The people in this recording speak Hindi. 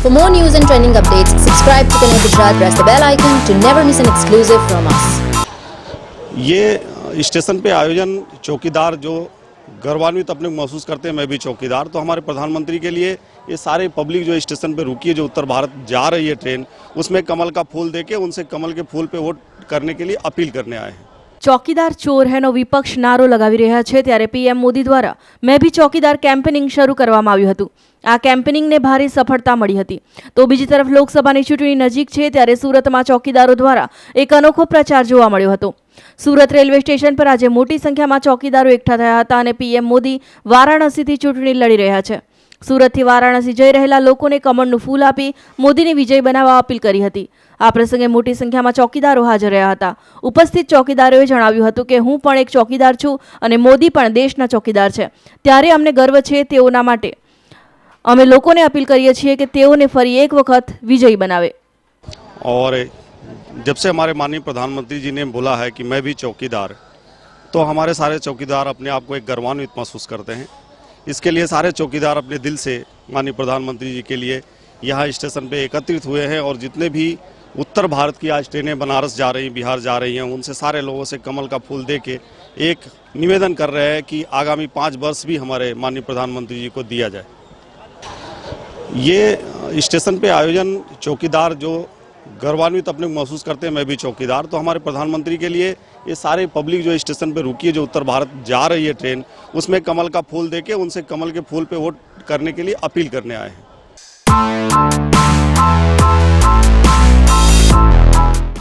For more news and trending updates, subscribe to Connect Gujarat, press the bell icon to never miss an exclusive from us. ये स्टेशन पे आयोजन चौकीदार जो गौरवान्वित अपने महसूस करते हैं, मैं भी चौकीदार। तो हमारे प्रधानमंत्री के लिए ये सारे पब्लिक जो स्टेशन पे रुकी है, जो उत्तर भारत जा रही है ट्रेन, उसमें कमल का फूल देके उनसे कमल के फूल पे वोट करने के लिए अपील करने आए हैं। ચોકીદાર ચોર હેનો વિપક્ષ નારો લગાવી રહ્યા છે ત્યારે પીએમ મોદી દ્વારા મેં ભી ચોકીદાર કેમ્પેનિંગ શરૂ કરવામાં આવ્યું હતું। આ કેમ્પેનિંગને ભારે સફળતા મળી હતી। તો બીજી તરફ લોકસભાની ચૂંટણી નજીક છે ત્યારે સુરતમાં ચોકીદારો દ્વારા એક અનોખો પ્રચાર જોવા મળ્યો હતો। સુરત રેલવે સ્ટેશન પર આજે મોટી સંખ્યામાં ચોકીદારો એકઠા થયા હતા અને પીએમ મોદી વારાણસીથી ચૂંટણી લડી રહ્યા છે। સુરતથી વારાણસી જઈ રહેલા લોકોને કમળનું ફૂલ આપી મોદીને વિજય બનાવવા અપીલ કરી હતી। આ પ્રસંગે મોટી સંખ્યામાં ચોકીદારો હાજર રહ્યા હતા। ઉપસ્થિત ચોકીદારોએ જણાવ્યું હતું કે હું પણ એક ચોકીદાર છું અને મોદી પણ દેશના ચોકીદાર છે, ત્યારે અમને ગર્વ છે તેઓના માટે। અમે લોકોને અપીલ કરીએ છીએ કે તેઓને ફરી એક વખત વિજયી બનાવે। और जब से हमारे माननीय प्रधानमंत्री जी ने बोला है कि मैं भी चौकीदार, तो हमारे सारे चौकीदार अपने आप को एक गौरवान्वित महसूस करते हैं। इसके लिए सारे चौकीदार अपने दिल से माननीय प्रधानमंत्री जी के लिए यहाँ स्टेशन पे एकत्रित हुए हैं और जितने भी उत्तर भारत की आज ट्रेनें बनारस जा रही, बिहार जा रही हैं, उनसे सारे लोगों से कमल का फूल दे के एक निवेदन कर रहे हैं कि आगामी 5 वर्ष भी हमारे माननीय प्रधानमंत्री जी को दिया जाए। ये स्टेशन पे आयोजन चौकीदार जो गौरवान्वित अपने महसूस करते हैं, मैं भी चौकीदार। तो हमारे प्रधानमंत्री के लिए ये सारे पब्लिक जो स्टेशन पे रुकी है, जो उत्तर भारत जा रही है ट्रेन, उसमें कमल का फूल देके उनसे कमल के फूल पे वोट करने के लिए अपील करने आए हैं।